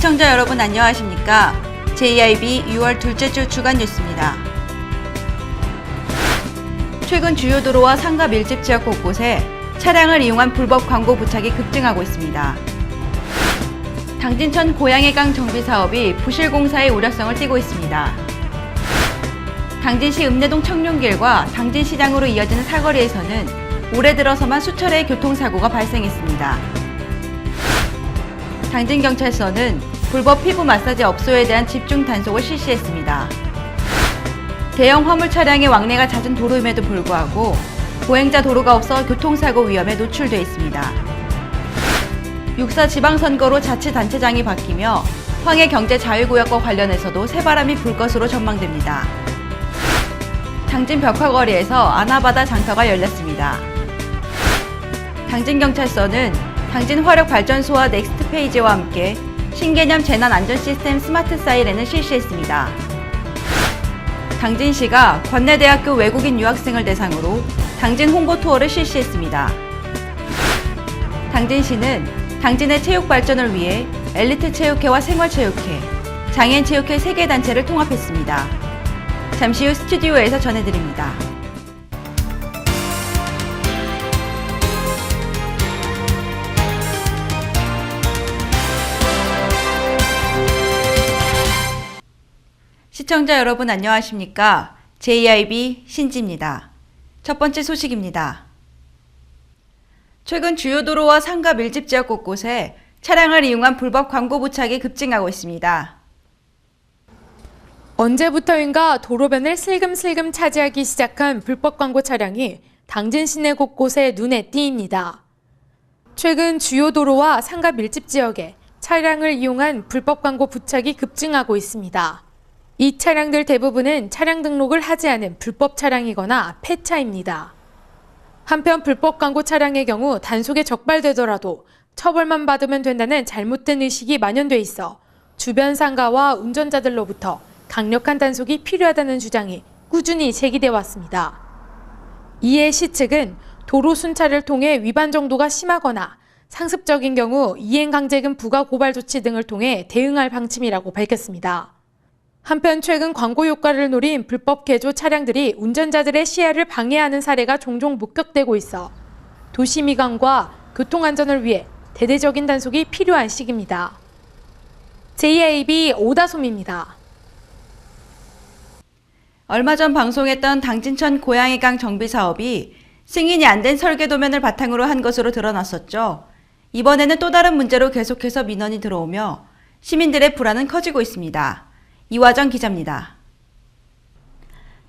시청자 여러분 안녕하십니까? JIB 6월 둘째 주 주간 뉴스입니다. 최근 주요 도로와 상가 밀집 지역 곳곳에 차량을 이용한 불법 광고 부착이 급증하고 있습니다. 당진천 고양이강 정비 사업이 부실 공사의 우려성을 띠고 있습니다. 당진시 읍내동 청룡길과 당진시장으로 이어지는 사거리에서는 올해 들어서만 수차례의 교통사고가 발생했습니다. 당진경찰서는 불법 피부 마사지 업소에 대한 집중 단속을 실시했습니다. 대형 화물 차량의 왕래가 잦은 도로임에도 불구하고 보행자 도로가 없어 교통사고 위험에 노출돼 있습니다. 6.4 지방선거로 자치단체장이 바뀌며 황해경제자유구역과 관련해서도 새바람이 불 것으로 전망됩니다. 당진 벽화거리에서 아나바다 장터가 열렸습니다. 당진경찰서는 당진 화력발전소와 넥스트페이지와 함께 신개념 재난안전시스템 스마트 사이렌을 실시했습니다. 당진시가 건내대학교 외국인 유학생을 대상으로 당진 홍보 투어를 실시했습니다. 당진시는 당진의 체육 발전을 위해 엘리트 체육회와 생활체육회, 장애인 체육회 3개 단체를 통합했습니다. 잠시 후 스튜디오에서 전해드립니다. 시청자 여러분 안녕하십니까? JIB 신지입니다. 첫 번째 소식입니다. 최근 주요 도로와 상가 밀집 지역 곳곳에 차량을 이용한 불법 광고 부착이 급증하고 있습니다. 언제부터인가 도로변을 슬금슬금 차지하기 시작한 불법 광고 차량이 당진 시내 곳곳에 눈에 띄입니다. 최근 주요 도로와 상가 밀집 지역에 차량을 이용한 불법 광고 부착이 급증하고 있습니다. 이 차량들 대부분은 차량 등록을 하지 않은 불법 차량이거나 폐차입니다. 한편 불법 광고 차량의 경우 단속에 적발되더라도 처벌만 받으면 된다는 잘못된 의식이 만연돼 있어 주변 상가와 운전자들로부터 강력한 단속이 필요하다는 주장이 꾸준히 제기돼 왔습니다. 이에 시 측은 도로 순찰을 통해 위반 정도가 심하거나 상습적인 경우 이행강제금 부과 고발 조치 등을 통해 대응할 방침이라고 밝혔습니다. 한편 최근 광고 효과를 노린 불법 개조 차량들이 운전자들의 시야를 방해하는 사례가 종종 목격되고 있어 도시미관과 교통안전을 위해 대대적인 단속이 필요한 시기입니다. JIB 오다솜입니다. 얼마 전 방송했던 당진천 고양이강 정비 사업이 승인이 안 된 설계도면을 바탕으로 한 것으로 드러났었죠. 이번에는 또 다른 문제로 계속해서 민원이 들어오며 시민들의 불안은 커지고 있습니다. 이화정 기자입니다.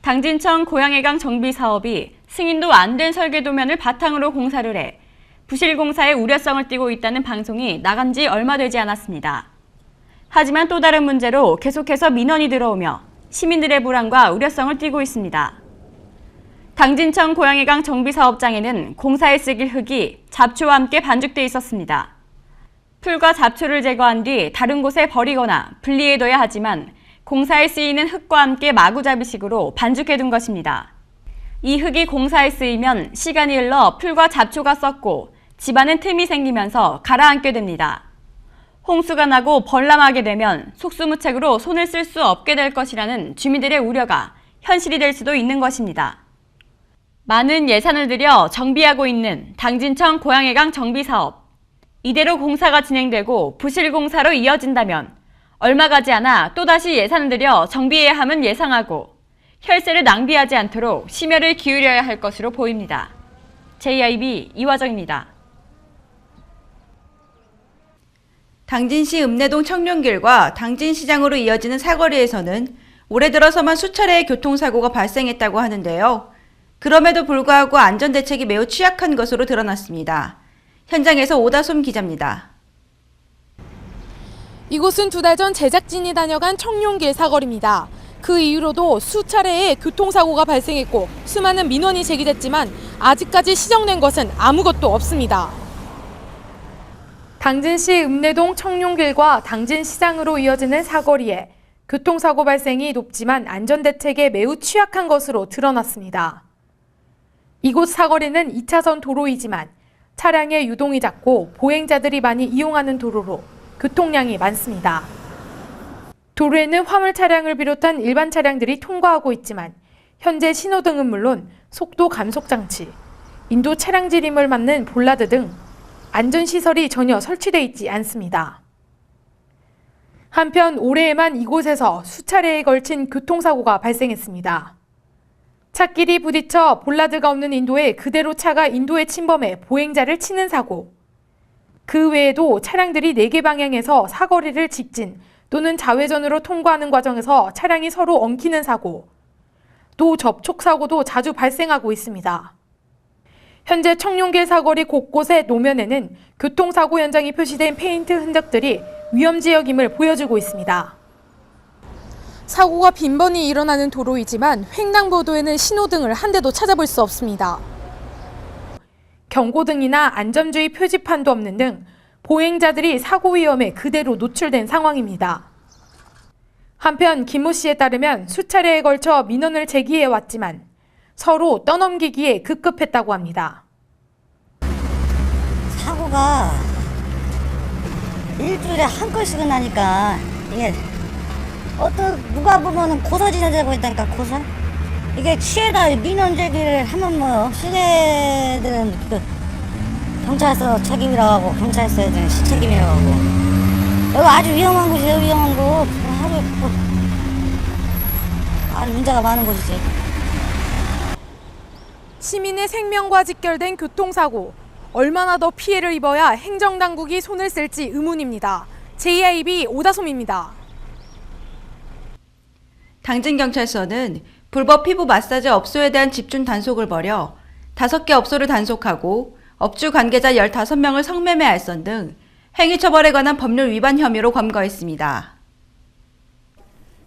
당진천 고양이강 정비 사업이 승인도 안 된 설계도면을 바탕으로 공사를 해 부실 공사의 우려성을 띠고 있다는 방송이 나간 지 얼마 되지 않았습니다. 하지만 또 다른 문제로 계속해서 민원이 들어오며 시민들의 불안과 우려성을 띠고 있습니다. 당진천 고양이강 정비 사업장에는 공사에 쓰길 흙이 잡초와 함께 반죽돼 있었습니다. 풀과 잡초를 제거한 뒤 다른 곳에 버리거나 분리해둬야 하지만 공사에 쓰이는 흙과 함께 마구잡이식으로 반죽해둔 것입니다. 이 흙이 공사에 쓰이면 시간이 흘러 풀과 잡초가 썩고 집안은 틈이 생기면서 가라앉게 됩니다. 홍수가 나고 벌람하게 되면 속수무책으로 손을 쓸 수 없게 될 것이라는 주민들의 우려가 현실이 될 수도 있는 것입니다. 많은 예산을 들여 정비하고 있는 당진천 고양이강 정비 사업. 이대로 공사가 진행되고 부실 공사로 이어진다면 얼마 가지 않아 또다시 예산을 들여 정비해야 함은 예상하고 혈세를 낭비하지 않도록 심혈을 기울여야 할 것으로 보입니다. JIB 이화정입니다. 당진시 읍내동 청룡길과 당진시장으로 이어지는 사거리에서는 올해 들어서만 수차례의 교통사고가 발생했다고 하는데요. 그럼에도 불구하고 안전대책이 매우 취약한 것으로 드러났습니다. 현장에서 오다솜 기자입니다. 이곳은 2달 전 제작진이 다녀간 청룡길 사거리입니다. 그 이후로도 수차례의 교통사고가 발생했고 수많은 민원이 제기됐지만 아직까지 시정된 것은 아무것도 없습니다. 당진시 읍내동 청룡길과 당진시장으로 이어지는 사거리에 교통사고 발생이 높지만 안전대책에 매우 취약한 것으로 드러났습니다. 이곳 사거리는 2차선 도로이지만 차량의 유동이 작고 보행자들이 많이 이용하는 도로로 교통량이 많습니다. 도로에는 화물 차량을 비롯한 일반 차량들이 통과하고 있지만 현재 신호등은 물론 속도 감속 장치, 인도 차량 지림을 막는 볼라드 등 안전시설이 전혀 설치되어 있지 않습니다. 한편 올해에만 이곳에서 수차례에 걸친 교통사고가 발생했습니다. 차끼리 부딪혀 볼라드가 없는 인도에 그대로 차가 인도에 침범해 보행자를 치는 사고, 그 외에도 차량들이 4개 방향에서 사거리를 직진 또는 좌회전으로 통과하는 과정에서 차량이 서로 엉키는 사고, 또 접촉사고도 자주 발생하고 있습니다. 현재 청룡길 사거리 곳곳의 노면에는 교통사고 현장이 표시된 페인트 흔적들이 위험지역임을 보여주고 있습니다. 사고가 빈번히 일어나는 도로이지만 횡단보도에는 신호등을 한 대도 찾아볼 수 없습니다. 경고등이나 안전주의 표지판도 없는 등 보행자들이 사고 위험에 그대로 노출된 상황입니다. 한편 김모 씨에 따르면 수차례에 걸쳐 민원을 제기해왔지만 서로 떠넘기기에 급급했다고 합니다. 사고가 일주일에 한 건씩은 나니까 이게 누가 보면은 고사지사 되고 있다니까, 고사. 이게 취해다 민원 제기를 하면 뭐 시내들은 그 경찰서 책임이라고 하고 경찰서에는 시책임이라고 하고, 여기 아주 위험한 곳이에요. 위험한 곳. 하루에 아주 문제가 많은 곳이지. 시민의 생명과 직결된 교통사고, 얼마나 더 피해를 입어야 행정당국이 손을 쓸지 의문입니다. JIB 오다솜입니다. 당진경찰서는 불법 피부 마사지 업소에 대한 집중 단속을 벌여 5개 업소를 단속하고 업주 관계자 15명을 성매매 알선 등 행위처벌에 관한 법률 위반 혐의로 검거했습니다.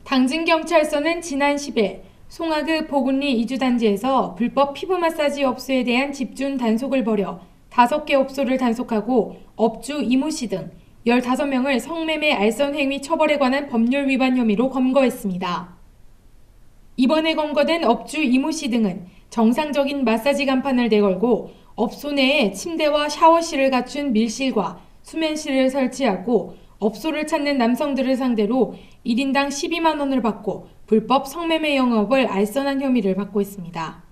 당진경찰서는 지난 10일 송하구 보군리 이주단지에서 불법 피부 마사지 업소에 대한 집중 단속을 벌여 5개 업소를 단속하고 업주 이모 씨 등 15명을 성매매 알선 행위 처벌에 관한 법률 위반 혐의로 검거했습니다. 이번에 검거된 업주 이모 씨 등은 정상적인 마사지 간판을 내걸고 업소 내에 침대와 샤워실을 갖춘 밀실과 수면실을 설치하고 업소를 찾는 남성들을 상대로 1인당 12만 원을 받고 불법 성매매 영업을 알선한 혐의를 받고 있습니다.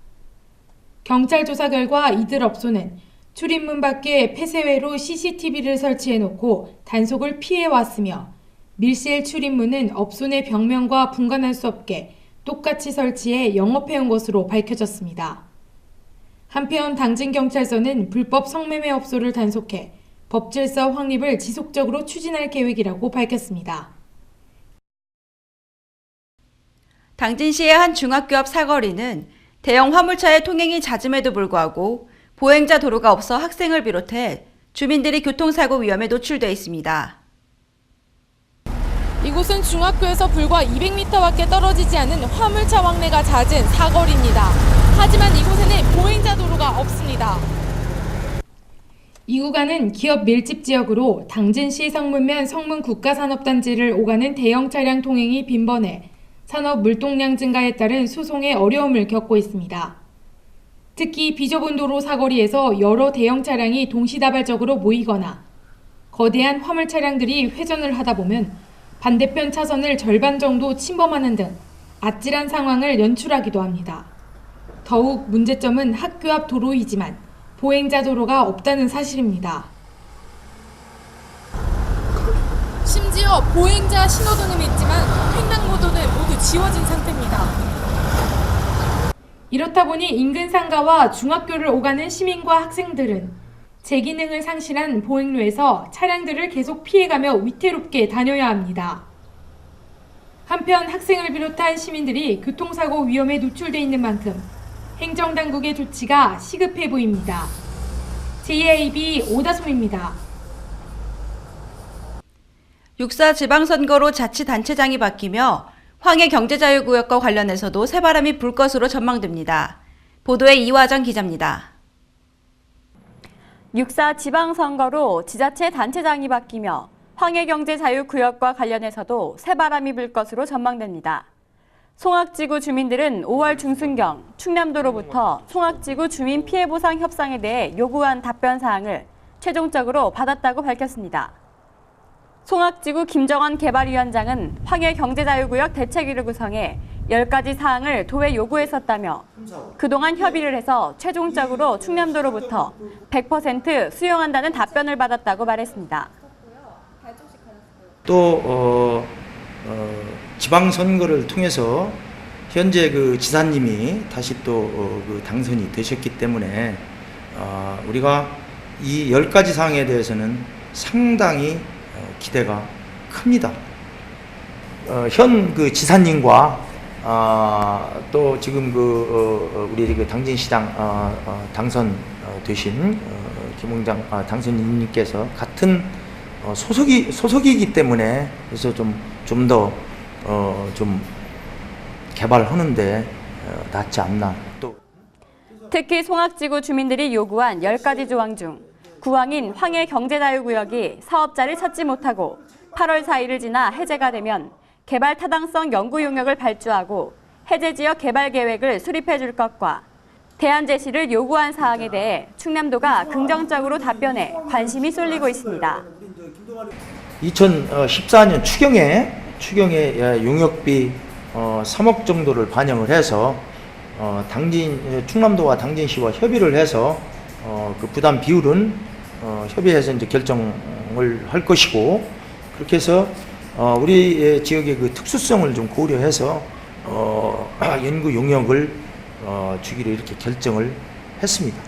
경찰 조사 결과 이들 업소는 출입문 밖에 폐쇄외로 CCTV를 설치해놓고 단속을 피해왔으며 밀실 출입문은 업소 내 벽면과 분간할 수 없게 똑같이 설치해 영업해온 것으로 밝혀졌습니다. 한편 당진경찰서는 불법 성매매 업소를 단속해 법질서 확립을 지속적으로 추진할 계획이라고 밝혔습니다. 당진시의 한 중학교 앞 사거리는 대형 화물차의 통행이 잦음에도 불구하고 보행자 도로가 없어 학생을 비롯해 주민들이 교통사고 위험에 노출돼 있습니다. 이곳은 중학교에서 불과 200m밖에 떨어지지 않은 화물차 왕래가 잦은 사거리입니다. 하지만 이곳에는 보행자 도로가 없습니다. 이 구간은 기업 밀집 지역으로 당진시 성문면 성문 국가산업단지를 오가는 대형 차량 통행이 빈번해 산업 물동량 증가에 따른 수송에 어려움을 겪고 있습니다. 특히 비좁은 도로 사거리에서 여러 대형 차량이 동시다발적으로 모이거나 거대한 화물 차량들이 회전을 하다 보면 반대편 차선을 절반 정도 침범하는 등 아찔한 상황을 연출하기도 합니다. 더욱 문제점은 학교 앞 도로이지만 보행자 도로가 없다는 사실입니다. 심지어 보행자 신호등은 있지만 횡단보도는 모두 지워진 상태입니다. 이렇다 보니 인근 상가와 중학교를 오가는 시민과 학생들은 제기능을 상실한 보행로에서 차량들을 계속 피해가며 위태롭게 다녀야 합니다. 한편 학생을 비롯한 시민들이 교통사고 위험에 노출돼 있는 만큼 행정당국의 조치가 시급해 보입니다. JIB 오다솜입니다. 6.4 지방선거로 자치단체장이 바뀌며 황해경제자유구역과 관련해서도 새바람이 불 것으로 전망됩니다. 보도에 이화정 기자입니다. 6.4 지방선거로 지자체 단체장이 바뀌며 황해경제자유구역과 관련해서도 새바람이 불 것으로 전망됩니다. 송악지구 주민들은 5월 중순경 충남도로부터 송악지구 주민 피해보상 협상에 대해 요구한 답변 사항을 최종적으로 받았다고 밝혔습니다. 송악지구 김정원 개발위원장은 황해경제자유구역 대책위를 구성해 10가지 사항을 도에 요구했었다며 그동안 협의를 해서 최종적으로 충남도로부터 100% 수용한다는 답변을 받았다고 말했습니다. 또 지방선거를 통해서 현재 그 지사님이 다시 또 그 당선이 되셨기 때문에 우리가 이 10가지 사항에 대해서는 상당히 기대가 큽니다. 현 그 지사님과 또 지금 우리 그 당진시장 당선 되신 김홍장 당선인님께서 같은 소속이기 때문에 그래서 좀 더 개발하는데 낫지 않나. 또 특히 송악지구 주민들이 요구한 10가지 조항 중 9항인 황해경제자유구역이 사업자를 찾지 못하고 8월 4일을 지나 해제가 되면 개발 타당성 연구 용역을 발주하고 해제 지역 개발 계획을 수립해 줄 것과 대안 제시를 요구한 사항에 대해 충남도가 긍정적으로 답변해 관심이 쏠리고 있습니다. 2014년 추경에 용역비 3억 정도를 반영을 해서 충남도와 당진시와 협의를 해서 그 부담 비율은 협의해서 이제 결정을 할 것이고, 그렇게 해서 우리 지역의 그 특수성을 좀 고려해서 연구 용역을 주기로 이렇게 결정을 했습니다.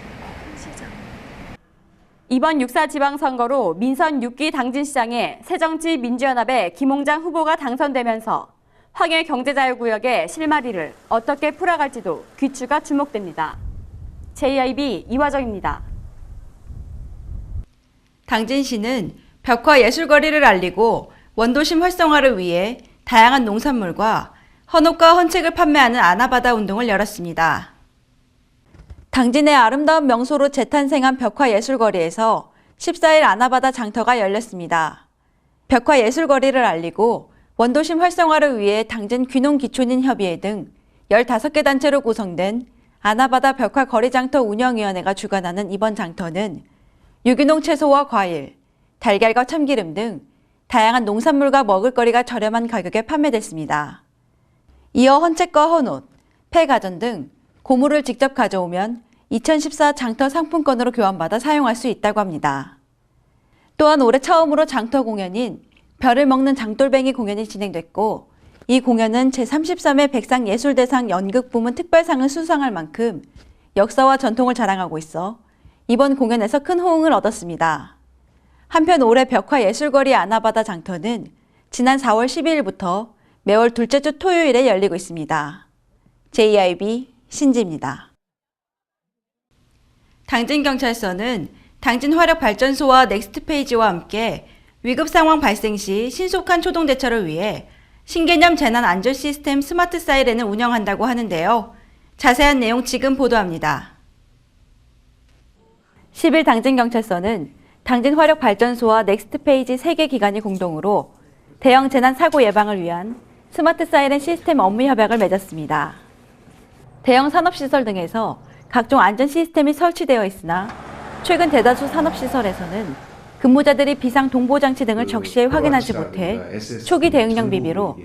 이번 6.4 지방선거로 민선 6기 당진시장에 새정치민주연합의 김홍장 후보가 당선되면서 황해경제자유구역의 실마리를 어떻게 풀어갈지도 귀추가 주목됩니다. JIB 이화정입니다. 당진시는 벽화 예술거리를 알리고 원도심 활성화를 위해 다양한 농산물과 헌옷과 헌책을 판매하는 아나바다 운동을 열었습니다. 당진의 아름다운 명소로 재탄생한 벽화 예술거리에서 14일 아나바다 장터가 열렸습니다. 벽화 예술거리를 알리고 원도심 활성화를 위해 당진 귀농기촌인 협의회 등 15개 단체로 구성된 아나바다 벽화 거리장터 운영위원회가 주관하는 이번 장터는 유기농 채소와 과일, 달걀과 참기름 등 다양한 농산물과 먹을거리가 저렴한 가격에 판매됐습니다. 이어 헌책과 헌옷, 폐가전 등 고물을 직접 가져오면 2014 장터 상품권으로 교환받아 사용할 수 있다고 합니다. 또한 올해 처음으로 장터 공연인 별을 먹는 장돌뱅이 공연이 진행됐고, 이 공연은 제33회 백상예술대상 연극부문 특별상을 수상할 만큼 역사와 전통을 자랑하고 있어 이번 공연에서 큰 호응을 얻었습니다. 한편 올해 벽화 예술거리 아나바다 장터는 지난 4월 12일부터 매월 둘째 주 토요일에 열리고 있습니다. JIB 신지입니다. 당진경찰서는 당진화력발전소와 넥스트페이지와 함께 위급 상황 발생 시 신속한 초동 대처를 위해 신개념 재난 안전 시스템 스마트 사이렌을 운영한다고 하는데요. 자세한 내용 지금 보도합니다. 10일 당진경찰서는 당진화력발전소와 넥스트페이지 3개 기관이 공동으로 대형 재난 사고 예방을 위한 스마트 사이렌 시스템 업무 협약을 맺었습니다. 대형 산업시설 등에서 각종 안전 시스템이 설치되어 있으나 최근 대다수 산업시설에서는 근무자들이 비상 동보장치 등을 적시에 확인하지 못해 초기 대응령 비비로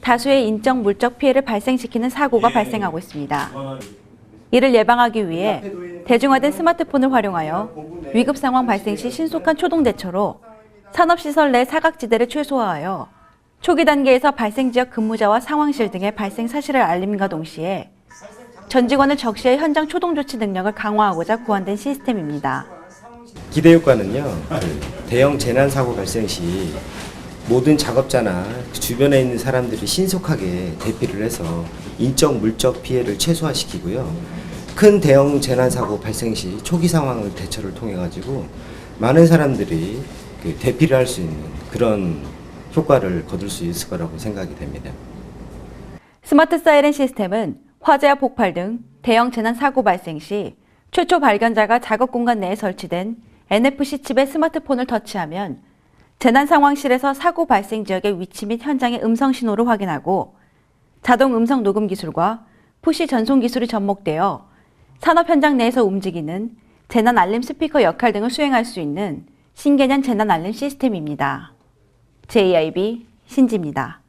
다수의 인적, 물적 피해를 발생시키는 사고가 발생하고 있습니다. 이를 예방하기 위해 대중화된 스마트폰을 활용하여 위급 상황 발생 시 신속한 초동 대처로 산업시설 내 사각지대를 최소화하여 초기 단계에서 발생 지역 근무자와 상황실 등의 발생 사실을 알림과 동시에 전 직원을 적시해 현장 초동 조치 능력을 강화하고자 고안된 시스템입니다. 기대 효과는요, 대형 재난 사고 발생 시 모든 작업자나 주변에 있는 사람들이 신속하게 대피를 해서 인적, 물적 피해를 최소화시키고요. 큰 대형 재난 사고 발생 시 초기 상황을 대처를 통해 가지고 많은 사람들이 대피를 할 수 있는 그런 효과를 거둘 수 있을 거라고 생각이 됩니다. 스마트 사이렌 시스템은 화재와 폭발 등 대형 재난 사고 발생 시 최초 발견자가 작업 공간 내에 설치된 NFC 칩에 스마트폰을 터치하면 재난 상황실에서 사고 발생 지역의 위치 및 현장의 음성 신호를 확인하고 자동 음성 녹음 기술과 푸시 전송 기술이 접목되어 산업 현장 내에서 움직이는 재난 알림 스피커 역할 등을 수행할 수 있는 신개념 재난 알림 시스템입니다. JIB 신지입니다.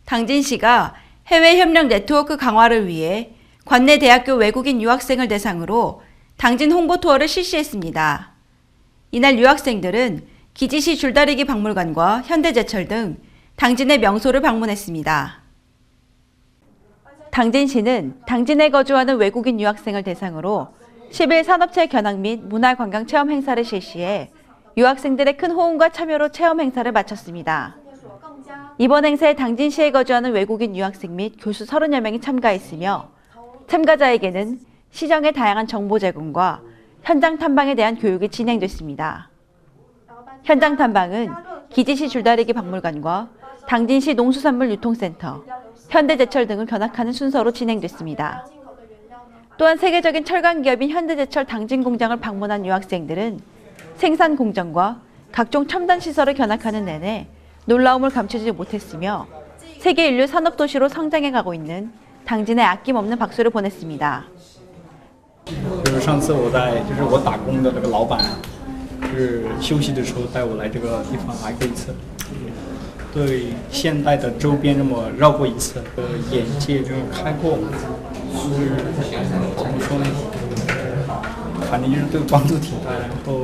당진시가 해외 협력 네트워크 강화를 위해 관내 대학교 외국인 유학생을 대상으로 당진 홍보 투어를 실시했습니다. 이날 유학생들은 기지시 줄다리기 박물관과 현대제철 등 당진의 명소를 방문했습니다. 당진시는 당진에 거주하는 외국인 유학생을 대상으로 10일 산업체 견학 및 문화관광 체험 행사를 실시해 유학생들의 큰 호응과 참여로 체험 행사를 마쳤습니다. 이번 행사에 당진시에 거주하는 외국인 유학생 및 교수 30여 명이 참가했으며 참가자에게는 시정의 다양한 정보 제공과 현장 탐방에 대한 교육이 진행됐습니다. 현장 탐방은 기지시 줄다리기 박물관과 당진시 농수산물 유통센터, 현대제철 등을 견학하는 순서로 진행됐습니다. 또한 세계적인 철강 기업인 현대제철 당진 공장을 방문한 유학생들은 생산 공정과 각종 첨단 시설을 견학하는 내내 놀라움을 감추지 못했으며 세계 인류 산업도시로 성장해가고 있는 당진에 아낌없는 박수를 보냈습니다. 就是上次我打工的这个老板，是休息的时候带我来这个地方来过一次，对现代的周边这么绕过一次，眼界这个开阔，是怎么说呢？反正就是对帮助挺大，然后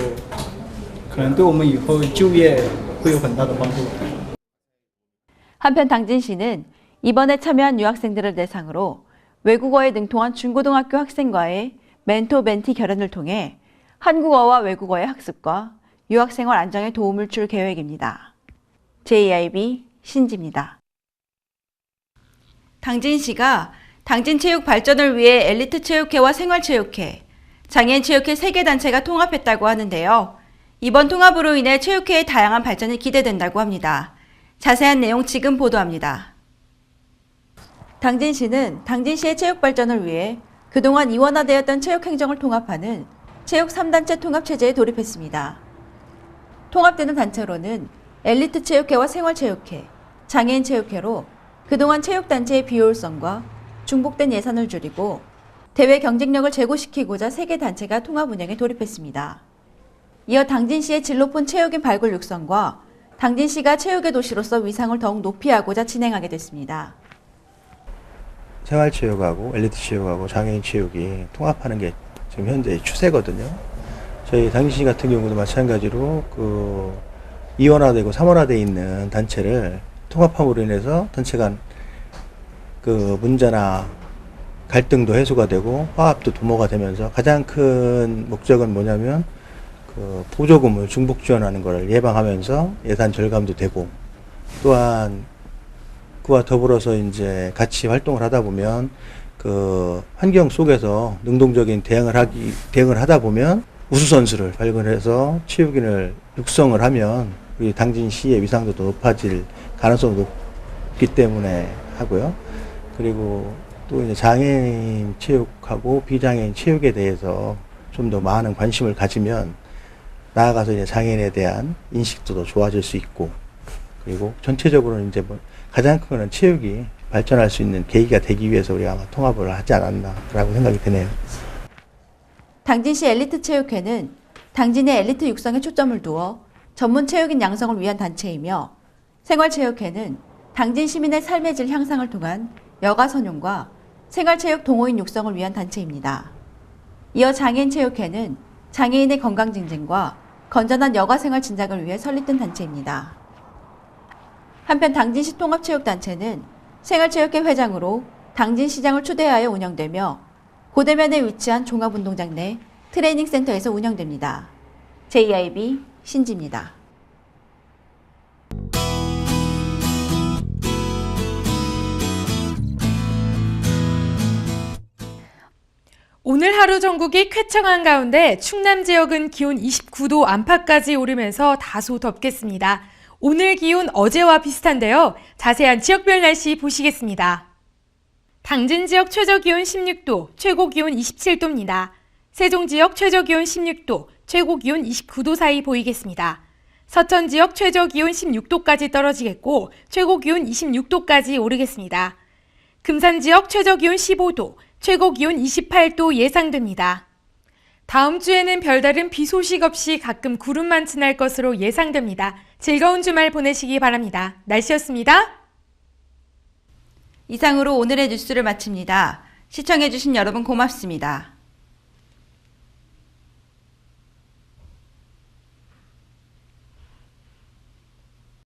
可能对我们以后就业会有很大的帮助。 한편 당진시는 이번에 참여한 유학생들을 대상으로 외국어에 능통한 중고등학교 학생과의 멘토-멘티 결연을 통해 한국어와 외국어의 학습과 유학생활 안정에 도움을 줄 계획입니다. JIB 신지입니다. 당진시가 당진체육 발전을 위해 엘리트 체육회와 생활체육회, 장애인체육회 3개 단체가 통합했다고 하는데요. 이번 통합으로 인해 체육회의 다양한 발전이 기대된다고 합니다. 자세한 내용 지금 보도합니다. 당진시는 당진시의 체육 발전을 위해 그동안 이원화되었던 체육행정을 통합하는 체육 3단체 통합체제에 돌입했습니다. 통합되는 단체로는 엘리트 체육회와 생활체육회, 장애인체육회로 그동안 체육단체의 비효율성과 중복된 예산을 줄이고 대회 경쟁력을 제고시키고자 3개 단체가 통합 운영에 돌입했습니다. 이어 당진시의 질 높은 체육인 발굴 육성과 당진시가 체육의 도시로서 위상을 더욱 높이하고자 진행하게 됐습니다. 생활체육하고 엘리트체육하고 장애인체육이 통합하는 게 지금 현재 추세거든요. 저희 당진시 같은 경우도 마찬가지로 이원화되고 3원화되어 있는 단체를 통합함으로 인해서 단체 간 문제나 갈등도 해소가 되고 화합도 도모가 되면서 가장 큰 목적은 뭐냐면 보조금을 중복 지원하는 것을 예방하면서 예산 절감도 되고 또한 그와 더불어서 이제 같이 활동을 하다 보면 환경 속에서 능동적인 대응을 하다 보면 우수 선수를 발굴해서 체육인을 육성을 하면 우리 당진시의 위상도 더 높아질 가능성이 높기 때문에 하고요. 그리고 또 이제 장애인 체육하고 비장애인 체육에 대해서 좀 더 많은 관심을 가지면 나아가서 이제 장애인에 대한 인식도 더 좋아질 수 있고 그리고 전체적으로는 이제 가장 큰 거는 체육이 발전할 수 있는 계기가 되기 위해서 우리가 아마 통합을 하지 않았나라고 생각이 드네요. 당진시 엘리트 체육회는 당진의 엘리트 육성에 초점을 두어 전문 체육인 양성을 위한 단체이며 생활체육회는 당진 시민의 삶의 질 향상을 통한 여가 선용과 생활체육 동호인 육성을 위한 단체입니다. 이어 장애인체육회는 장애인의 건강 증진과 건전한 여가 생활 진작을 위해 설립된 단체입니다. 한편 당진시 통합체육단체는 생활체육회 회장으로 당진시장을 초대하여 운영되며 고대면에 위치한 종합운동장 내 트레이닝센터에서 운영됩니다. JIB 신지입니다. 오늘 하루 전국이 쾌청한 가운데 충남 지역은 기온 29도 안팎까지 오르면서 다소 덥겠습니다. 오늘 기온 어제와 비슷한데요. 자세한 지역별 날씨 보시겠습니다. 당진 지역 최저기온 16도, 최고기온 27도입니다. 세종 지역 최저기온 16도, 최고기온 29도 사이 보이겠습니다. 서천 지역 최저기온 16도까지 떨어지겠고 최고기온 26도까지 오르겠습니다. 금산 지역 최저기온 15도, 최고기온 28도 예상됩니다. 다음 주에는 별다른 비 소식 없이 가끔 구름만 지날 것으로 예상됩니다. 즐거운 주말 보내시기 바랍니다. 날씨였습니다. 이상으로 오늘의 뉴스를 마칩니다. 시청해주신 여러분 고맙습니다.